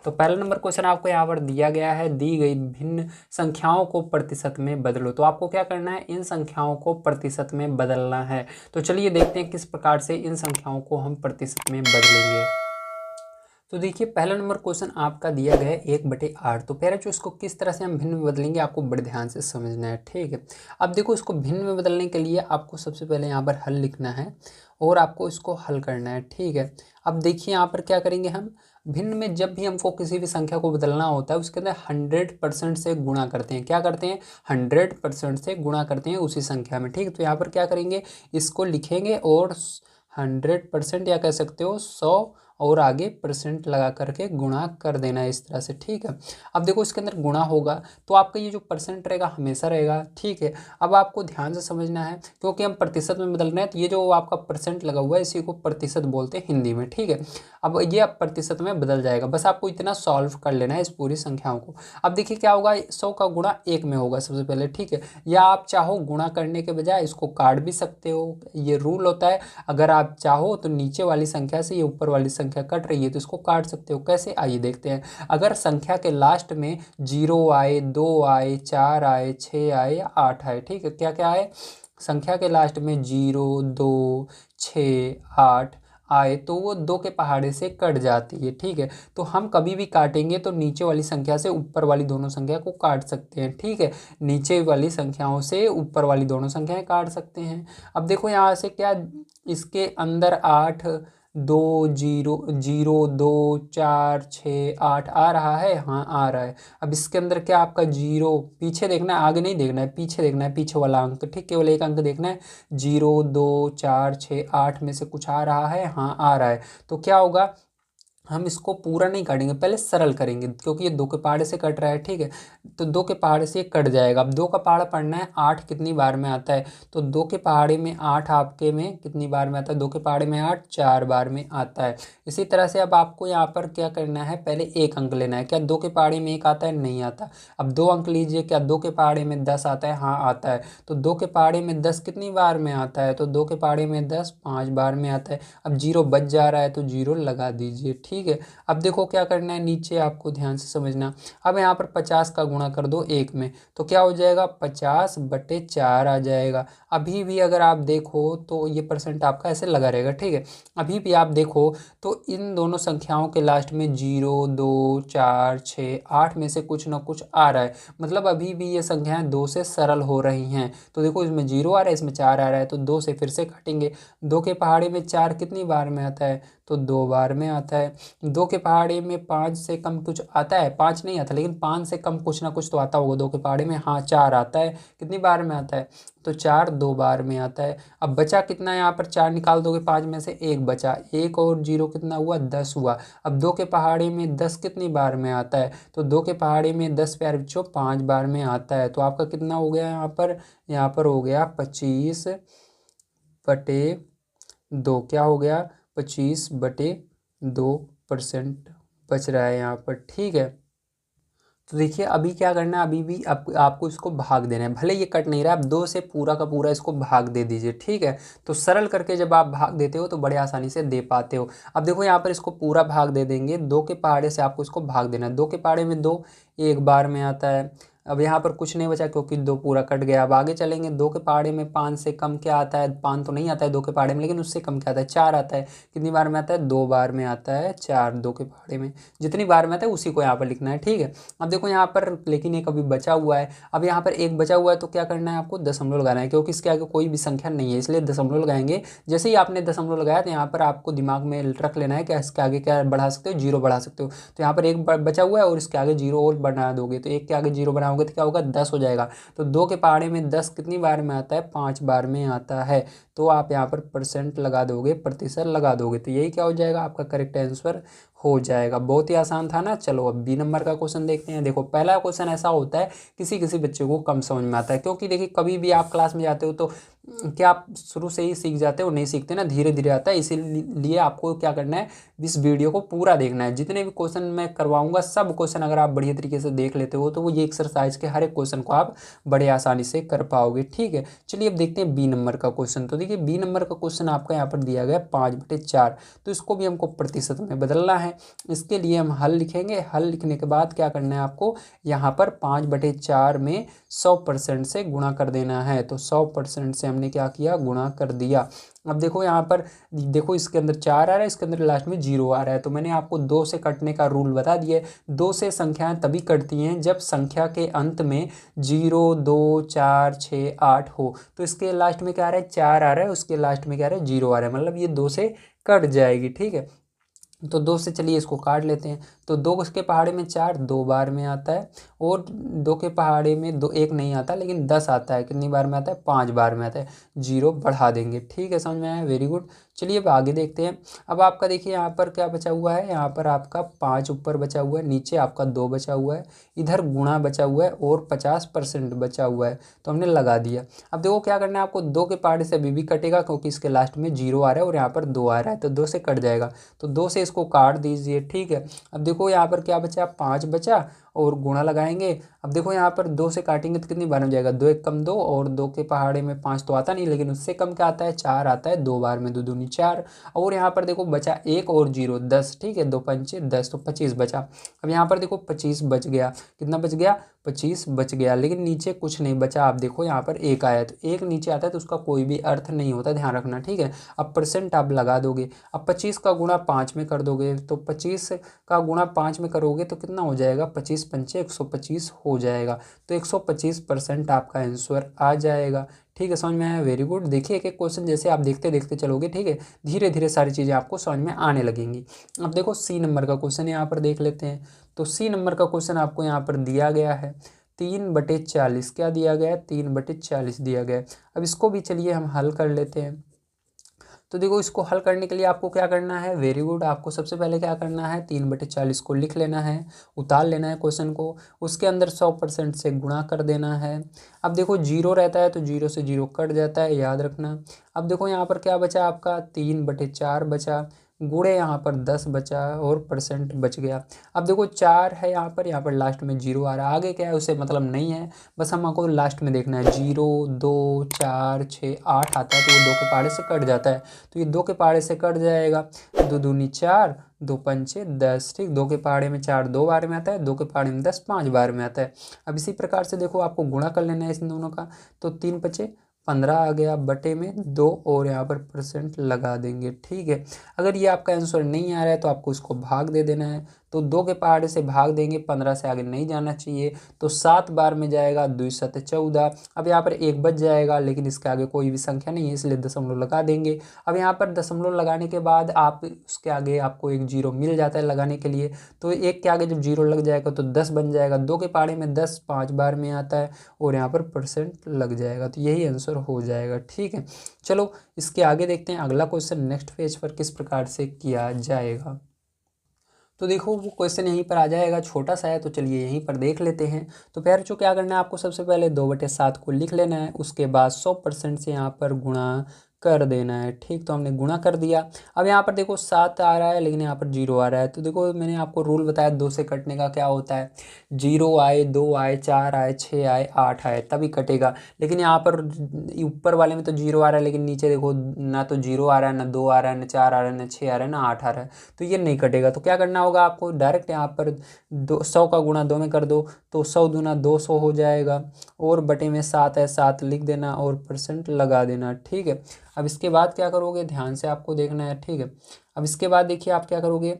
तो पहला number question आपको यहाँ पर दिया गया है, दी गई भिन्न संख्याओं को प्रतिशत में बदलो। तो आपको क्या करना है, इन संख्याओं को प्रतिशत में बदलना है। तो चलिए देखते हैं किस प्रकार से इन संख्याओं को हम प्रतिशत में बदलेंगे। तो देखिए पहला नंबर क्वेश्चन आपका दिया गया है 1/8। तो पहले जो इसको किस तरह से हम भिन्न में बदलेंगे आपको बड़े ध्यान से समझना है, ठीक है। अब देखो इसको भिन्न में बदलने के लिए आपको सबसे पहले यहाँ पर हल लिखना है और आपको इसको हल करना है, ठीक है। अब देखिए यहाँ पर क्या करेंगे हम, भिन्न में जब भी हमको किसी भी संख्या को बदलना होता है उसके अंदर 100% से गुणा करते हैं। क्या करते हैं, 100% से गुणा करते हैं उसी संख्या में, ठीक है। तो यहाँ पर क्या करेंगे, इसको लिखेंगे और 100% या कह सकते हो 100 और आगे परसेंट लगा करके गुणा कर देना है इस तरह से, ठीक है। अब देखो इसके अंदर गुणा होगा तो आपका ये जो परसेंट रहेगा हमेशा रहेगा, ठीक है। अब आपको ध्यान से समझना है क्योंकि हम प्रतिशत में बदल रहे हैं, तो ये जो आपका परसेंट लगा हुआ है इसी को प्रतिशत बोलते हैं हिंदी में, ठीक है। अब ये अब प्रतिशत में बदल जाएगा, बस आपको इतना सॉल्व कर लेना है इस पूरी संख्याओं को। अब देखिए क्या होगा, 100 का गुणा 1 में होगा सबसे पहले, ठीक है। या आप चाहो गुणा करने के बजाय इसको काट भी सकते हो, ये रूल होता है। अगर आप चाहो तो नीचे वाली संख्या से ये ऊपर वाली संख्या कट रही है तो इसको काट सकते हो। कैसे, आइए देखते हैं। अगर संख्या के लास्ट में 0 आए, 2 आए, 4 आए, 6 आए या 8 आए, ठीक है, क्या क्या आए, संख्या के लास्ट में 0, 2, 6, 8 आए तो वो 2 के पहाड़े से कट जाती है, ठीक है। तो हम कभी भी काटेंगे तो नीचे वाली संख्या से ऊपर वाली दोनों संख्या को काट सकते हैं, ठीक है। नीचे वाली संख्याओं से ऊपर वाली दोनों संख्याएं काट सकते हैं। अब देखो यहाँ से क्या, इसके अंदर 8, 2, 0, 0, 2, 4, 6, 8 आ रहा है, हाँ आ रहा है। अब इसके अंदर क्या आपका 0, पीछे देखना है, आगे नहीं देखना है, पीछे देखना है, पीछे वाला अंक, ठीक, केवल एक अंक देखना है। 0, 2, 4, 6, 8 में से कुछ आ रहा है, हाँ आ रहा है। तो क्या होगा, हम इसको पूरा नहीं काटेंगे, पहले सरल करेंगे क्योंकि ये 2 के पहाड़े से कट रहा है, ठीक है। तो 2 के पहाड़े से कट जाएगा। अब 2 का पहाड़ा पढ़ना है, 8 कितनी बार में आता है, तो 2 के पहाड़े में 8 आपके में कितनी बार में आता है, 2 के पहाड़े में 8 4 बार में आता है। इसी तरह से अब आपको यहाँ पर क्या करना है, पहले एक अंक लेना है। क्या 2 के पहाड़े में 1 आता है, नहीं आता। अब 2 अंक लीजिए, क्या 2 के पहाड़े में 10 आता है, हाँ आता है। तो 2 के पहाड़े में 10 कितनी बार में आता है, तो 2 के पहाड़े में 10 5 बार में आता है। अब 0 बच जा रहा है तो 0 लगा दीजिए, ठीक है। अब देखो क्या करना है, नीचे आपको ध्यान से समझना। अब यहाँ पर 50 का गुणा कर दो 1 में, तो क्या हो जाएगा, 50/4 आ जाएगा। अभी भी अगर आप देखो तो ये परसेंट आपका ऐसे लगा रहेगा, ठीक है। अभी भी आप देखो तो इन दोनों संख्याओं के लास्ट में 0, 2, 4, 6, 8 में से कुछ ना कुछ आ रहा है, मतलब अभी भी ये संख्याएं 2 से सरल हो रही हैं। तो देखो इसमें 0 आ रहा है, इसमें 4 आ रहा है, तो 2 से फिर से काटेंगे। 2 के पहाड़े में 4 कितनी बार में आता है, तो 2 बार में आता है। 2 के पहाड़े में 5 से कम कुछ आता है, 5 नहीं आता, लेकिन 5 से कम कुछ ना कुछ तो आता होगा 2 के पहाड़े में, हाँ 4 आता है। कितनी बार में आता है, तो 4 2 बार में आता है। अब बचा कितना है, यहाँ पर 4 निकाल दोगे, 5 में से 1 बचा, 1 और 0 कितना हुआ, 10 हुआ। अब 2 के पहाड़े में 10 कितनी बार में आता है, तो 2 के पहाड़े में 10 प्यारे बच्चों 5 बार में आता है। तो आपका कितना हो गया यहाँ पर हो गया 25/2, क्या हो गया 25/2% बच रहा है यहाँ पर, ठीक है। तो देखिए अभी क्या करना है, अभी भी आपको इसको भाग देना है, भले ये कट नहीं रहा है, आप 2 से पूरा का पूरा इसको भाग दे दीजिए, ठीक है। तो सरल करके जब आप भाग देते हो तो बड़े आसानी से दे पाते हो। अब देखो यहाँ पर इसको पूरा भाग दे देंगे, 2 के पहाड़े से आपको इसको भाग देना है। 2 के पहाड़े में 2 1 बार में आता है। अब यहाँ पर कुछ नहीं बचा क्योंकि 2 पूरा कट गया। अब आगे चलेंगे, 2 के पहाड़े में 5 से कम क्या आता है, 5 तो नहीं आता है 2 के पहाड़े में, लेकिन उससे कम क्या आता है, 4 आता है। कितनी बार में आता है, 2 बार में आता है 4 2 के पहाड़े में। जितनी बार में आता है उसी को यहाँ पर लिखना है, ठीक है। अब देखो यहाँ पर लेकिन एक अभी बचा हुआ है। अब यहाँ पर एक बचा हुआ है तो क्या करना है, आपको दशमलव लगाना है क्योंकि इसके आगे कोई भी संख्या नहीं है, इसलिए दशमलव लगाएंगे। जैसे ही आपने दशमलव लगाया तो यहाँ पर आपको दिमाग में रख लेना है कि इसके आगे क्या बढ़ा सकते हो, 0 बढ़ा सकते हो। तो यहाँ पर 1 बचा हुआ है और इसके आगे 0 और बना दोगे, तो 1 के आगे 0 बनाओगे तो क्या होगा, 10 हो जाएगा। तो 2 के पहाड़े में 10 कितनी बार में आता है, 5 बार में आता है। तो आप यहाँ पर परसेंट लगा दोगे, प्रतिशत लगा दोगे, तो यही क्या हो जाएगा, आपका करेक्ट आंसर हो जाएगा। बहुत ही आसान था ना। चलो अब बी नंबर का क्वेश्चन देखते हैं। देखो पहला क्वेश्चन ऐसा होता है किसी किसी बच्चे को कम समझ में आता है, क्योंकि देखिए कभी भी आप क्लास में जाते हो तो कि आप शुरू से ही सीख जाते हो, नहीं सीखते ना, धीरे धीरे आता है। इसीलिए आपको क्या करना है, इस वीडियो को पूरा देखना है। जितने भी क्वेश्चन मैं करवाऊंगा सब क्वेश्चन अगर आप बढ़िया तरीके से देख लेते हो तो वो ये एक्सरसाइज के हर एक क्वेश्चन को आप बड़े आसानी से कर पाओगे। ठीक है, चलिए अब देखते हैं बी नंबर का क्वेश्चन। तो देखिए बी नंबर का क्वेश्चन आपका यहाँ पर दिया गया 5/4, तो इसको भी हमको प्रतिशत में बदलना है। इसके लिए हम हल लिखेंगे। हल लिखने के बाद क्या करना है आपको, यहाँ पर 5/4 में 100% से गुणा कर देना है। तो 100% से हमने क्या किया, गुणा कर दिया। अब देखो यहाँ पर, देखो इसके अंदर 4 आ रहा है, इसके अंदर लास्ट में 0 आ रहा है। तो मैंने आपको 2 से कटने का रूल बता दिया है। 2 से संख्याएं तभी कटती हैं जब संख्या के अंत में 0, 2, 4, 6, 8 हो। तो इसके लास्ट में क्या आ रहा है, 4 आ रहा है, उसके लास्ट में क्या आ रहा है, 0 आ रहा है, मतलब ये 2 से कट जाएगी। ठीक है, तो 2 से चलिए इसको काट लेते हैं। तो 2 के पहाड़े में 4 2 बार में आता है, और 2 के पहाड़े में 2 1 नहीं आता, लेकिन 10 आता है। कितनी बार में आता है, 5 बार में आता है। 0 बढ़ा देंगे। ठीक है, समझ में आया, वेरी गुड। चलिए अब आगे देखते हैं। अब आपका देखिए यहाँ पर क्या बचा हुआ है, यहाँ पर आपका 5 ऊपर बचा हुआ है, नीचे आपका 2 बचा हुआ है, इधर गुणा बचा हुआ है, और 50% बचा हुआ है। तो हमने लगा दिया। अब देखो क्या करना है आपको, 2 के पहाड़े से अभी भी कटेगा क्योंकि इसके लास्ट में 0 आ रहा है और यहाँ पर 2 आ रहा है, तो 2 से कट जाएगा। तो 2 से इसको काट दीजिए। ठीक है, अब देखो यहाँ पर क्या बचा, 5 बचा, और गुणा लगाएंगे। अब देखो यहाँ पर 2 से काटेंगे तो कितनी बार हो जाएगा, 2 1 कम 2, और 2 के पहाड़े में 5 तो आता नहीं, लेकिन उससे कम क्या आता है, 4 आता है। 2 बार में 2 दूनी 4, और यहाँ पर देखो बचा 1 और 0 10। ठीक है, 2 पंचे 10, तो 25 बचा। अब यहाँ पर देखो 25 बच गया। कितना बच गया, 25 बच गया, लेकिन नीचे कुछ नहीं बचा। आप देखो यहाँ पर 1 आया, तो 1 नीचे आता है तो उसका कोई भी अर्थ नहीं होता, ध्यान रखना। ठीक है, अब परसेंट आप लगा दोगे। अब 25 का गुणा 5 में कर दोगे, तो 25 का गुणा 5 में करोगे तो कितना हो जाएगा, 25 पंचे 125 हो जाएगा। तो 125% आपका आंसर आ जाएगा। ठीक है, समझ में आया, वेरी गुड। देखिए एक एक क्वेश्चन जैसे आप देखते देखते चलोगे, ठीक है, धीरे धीरे सारी चीज़ें आपको समझ में आने लगेंगी। अब देखो सी नंबर का क्वेश्चन यहाँ पर देख लेते हैं। तो सी नंबर का क्वेश्चन आपको यहाँ पर दिया गया है 3/40। क्या दिया गया है, 3/40 दिया गया है। अब इसको भी चलिए हम हल कर लेते हैं। तो देखो इसको हल करने के लिए आपको क्या करना है, वेरी गुड, आपको सबसे पहले क्या करना है, 3/40 को लिख लेना है, उतार लेना है क्वेश्चन को, उसके अंदर 100% से गुणा कर देना है। अब देखो 0 रहता है तो 0 से 0 कट जाता है, याद रखना। अब देखो यहाँ पर क्या बचा आपका, 3/4 बचा, गुणे यहाँ पर 10 बचा, और परसेंट बच गया। अब देखो 4 है यहाँ पर लास्ट में 0 आ रहा है, आगे क्या है उसे मतलब नहीं है, बस हमको लास्ट में देखना है। 0, 2, 4, 6, 8 आता है, तो वो 2 के पहाड़े से कट जाता है, तो ये 2 के पहाड़े से कट जाएगा। 2 दूनी 4, 2 पंचे 10। ठीक, 2 के पहाड़े में 4 2 बार में आता है, 2 के पहाड़े में 10 5 बार में आता है। अब इसी प्रकार से देखो आपको गुणा कर लेना है इन दोनों का, तो 3 पचे 15 आ गया, बटे में 2, और यहाँ पर परसेंट लगा देंगे। ठीक है, अगर ये आपका आंसर नहीं आ रहा है तो आपको इसको भाग दे देना है। तो 2 के पहाड़े से भाग देंगे, 15 से आगे नहीं जाना चाहिए, तो 7 बार में जाएगा, 2 7 14। अब यहाँ पर 1 बच जाएगा, लेकिन इसके आगे कोई भी संख्या नहीं है, इसलिए दशमलव लगा देंगे। अब यहाँ पर दशमलव लगाने के बाद आप उसके आगे आपको एक 0 मिल जाता है लगाने के लिए, तो 1 के आगे जब 0 लग जाएगा तो 10 बन जाएगा। 2 के पहाड़े में 10 5 बार में आता है, और यहाँ पर परसेंट लग जाएगा, तो यही आंसर हो जाएगा। ठीक है, चलो इसके आगे देखते हैं अगला क्वेश्चन नेक्स्ट पेज पर किस प्रकार से किया जाएगा। तो देखो वो क्वेश्चन यहीं पर आ जाएगा, छोटा सा है, तो चलिए यहीं पर देख लेते हैं। तो प्यारे बच्चों क्या करना है आपको, सबसे पहले 2/7 को लिख लेना है, उसके बाद 100% से यहाँ पर गुणा कर देना है। ठीक, तो हमने गुणा कर दिया। अब यहाँ पर देखो 7 आ रहा है, लेकिन यहाँ पर 0 आ रहा है, तो देखो मैंने आपको रूल बताया 2 से कटने का क्या होता है, 0 आए, 2 आए, 4 आए, 6 आए, 8 आए, तभी कटेगा। लेकिन यहाँ पर ऊपर वाले में तो 0 आ रहा है, लेकिन नीचे देखो ना तो 0 आ रहा है, ना 2 आ रहा है, ना 4 आ रहा है, ना 6 आ रहा है, ना 8 आ रहा है, तो ये नहीं कटेगा। तो क्या करना होगा आपको, डायरेक्ट यहाँ पर 100 का गुणा 2 में कर दो, तो 100 दूना 200 हो जाएगा, और बटे में 7 है, 7 लिख देना, और परसेंट लगा देना। ठीक है, अब इसके बाद क्या करोगे, ध्यान से आपको देखना है। ठीक है, अब इसके बाद देखिए आप क्या करोगे,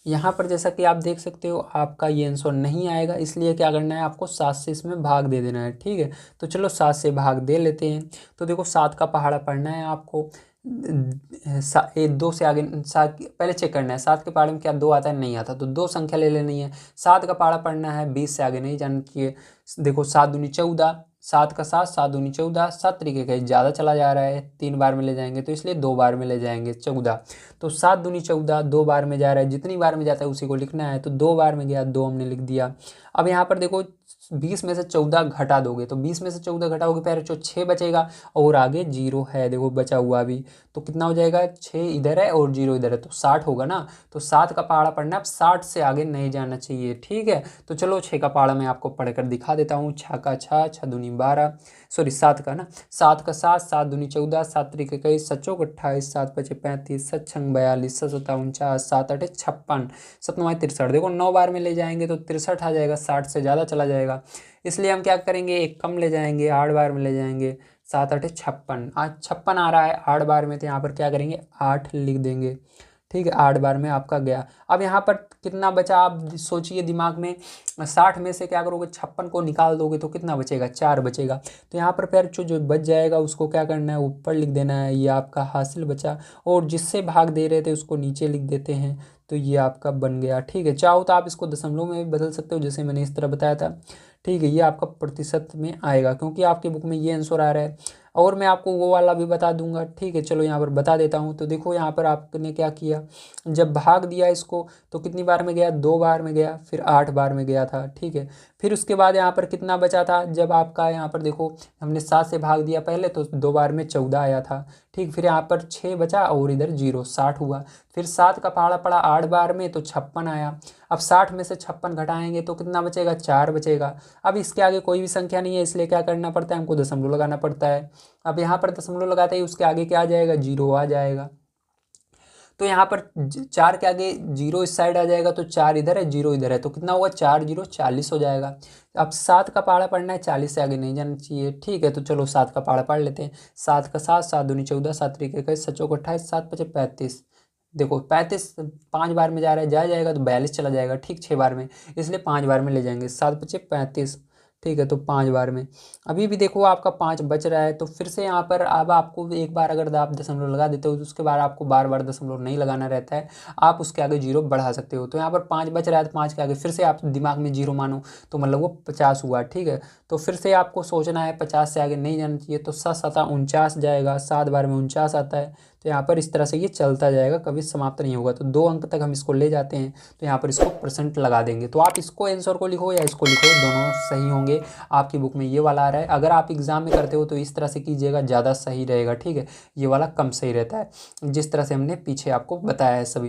यहाँ पर जैसा कि आप देख सकते हो आपका ये आंसर नहीं आएगा, इसलिए क्या करना है आपको, 7 से इसमें भाग दे देना है। ठीक है, तो चलो 7 से भाग दे लेते हैं। तो देखो 7 का पहाड़ा पढ़ना है आपको, 2 से आगे 7 पहले चेक करना है, 7 के पहाड़े में क्या 2 आता है, नहीं आता, तो 2 संख्या ले लेनी है। 7 का पहाड़ा पढ़ना है, 20 से आगे नहीं जाना चाहिए। देखो 7 दूनी 14, 7 का 7, 7 दूनी 14, 7 तरीके का ज़्यादा चला जा रहा है, 3 बार में ले जाएंगे तो इसलिए 2 बार में ले जाएंगे 14। तो 7 दूनी 14, 2 बार में जा रहा है, जितनी बार में जाता है उसी को लिखना है। तो 2 बार में गया, 2 हमने लिख दिया। अब यहाँ पर देखो 20 में से 14 घटा दोगे तो 20 में से 14 घटाओगे पैर जो 6 बचेगा और आगे 0 है, देखो बचा हुआ अभी। तो कितना हो जाएगा, 6 इधर है और 0 इधर है, तो 60 होगा ना। तो 7 का पहाड़ा पढ़ना है, अब 60 से आगे नहीं जाना चाहिए, ठीक है। तो चलो 6 का पहाड़ा मैं आपको पढ़कर दिखा देता हूँ। 6 का 6, 6 दूनी 12, सॉरी 7 का ना, 7 का 7, 7 दूनी 14, 7 तरीके 21, 7 चौक 28, 7 पचे 35, 7 छंग 42, 7 सत्ता 49, 7 आठे 56, 7 नौ 63। देखो 9 बार में ले जाएंगे तो 63 आ जाएगा, 60 से ज़्यादा चला जाएगा। इसलिए हम क्या करेंगे, एक कम ले जाएंगे, 8 बार में ले जाएंगे। 7 आठे 56, आज 56 आ रहा है 8 बार में, तो यहाँ पर क्या करेंगे 8 लिख देंगे, ठीक है। 8 बार में आपका गया। अब यहाँ पर कितना बचा आप सोचिए दिमाग में। 60 में से क्या करोगे, 56 को निकाल दोगे तो कितना बचेगा, 4 बचेगा। तो यहाँ पर फिर जो बच जाएगा उसको क्या करना है, ऊपर लिख देना है, ये आपका हासिल बचा। और जिससे भाग दे रहे थे उसको नीचे लिख देते हैं, तो ये आपका बन गया, ठीक है। चाहो तो आप इसको दशमलव में भी बदल सकते हो, जैसे मैंने इस तरह बताया था, ठीक है। ये आपका प्रतिशत में आएगा क्योंकि आपकी बुक में ये आंसर आ रहा है। और मैं आपको वो वाला भी बता दूंगा, ठीक है। चलो यहाँ पर बता देता हूँ। तो देखो यहाँ पर आपने क्या किया, जब भाग दिया इसको तो कितनी बार में गया, 2 बार में गया, फिर 8 बार में गया था, ठीक है। फिर उसके बाद यहाँ पर कितना बचा था, जब आपका यहाँ पर देखो हमने 7 से भाग दिया पहले तो 2 बार में 14 आया था, ठीक। फिर यहाँ पर 6 बचा और इधर 0, 60 हुआ। फिर 7 का पहाड़ा पड़ा 8 बार में तो 56 आया। अब 60 में से 56 घटाएंगे तो कितना बचेगा, 4 बचेगा। अब इसके आगे कोई भी संख्या नहीं है, इसलिए क्या करना पड़ता है, हमको दशमलव लगाना पड़ता है। अब यहाँ पर दशमलव लगाते ही उसके आगे क्या आ जाएगा, 0 आ जाएगा। तो यहाँ पर 4 के आगे 0 इस साइड आ जाएगा, तो 4 इधर है 0 इधर है, तो कितना होगा, 4 0 40 हो जाएगा। अब 7 का पहाड़ा पढ़ना है, 40 से आगे नहीं जाना चाहिए, ठीक है। तो चलो 7 का पहाड़ा पढ़ लेते हैं। 7 का 7, 7 दूनी 14, 7 तरीके का 7 चौक 28, 7 पचे 35। देखो 35 5 बार में जा रहा है, जाएगा तो 42 चला जाएगा, ठीक। 6 बार में, इसलिए 5 बार में ले जाएंगे। 7 पचे 35, ठीक है। तो 5 बार में अभी भी देखो आपका 5 बच रहा है। तो फिर से यहाँ पर अब आपको एक बार अगर आप दशमलव लगा देते हो तो उसके बाद आपको बार बार दशमलव नहीं लगाना रहता है, आप उसके आगे 0 बढ़ा सकते हो। तो यहाँ पर 5 बच रहा है तो 5 के आगे फिर से आप दिमाग में 0 मानो, तो मतलब वो 50 हुआ, ठीक है। तो फिर से आपको सोचना है 50 से आगे नहीं जाना चाहिए, तो 7 7 49 जाएगा, 7 बार में 49 आता है। तो यहाँ पर इस तरह से ये चलता जाएगा, कभी समाप्त नहीं होगा। तो 2 अंक तक हम इसको ले जाते हैं, तो यहाँ पर इसको परसेंट लगा देंगे। तो आप इसको आंसर को लिखो या इसको लिखो, दोनों सही होंगे। आपकी बुक में ये वाला आ रहा है, अगर आप एग्जाम में करते हो तो इस तरह से कीजिएगा, ज़्यादा सही रहेगा, ठीक है। ये वाला कम सही रहता है, जिस तरह से हमने पीछे आपको बताया है सभी।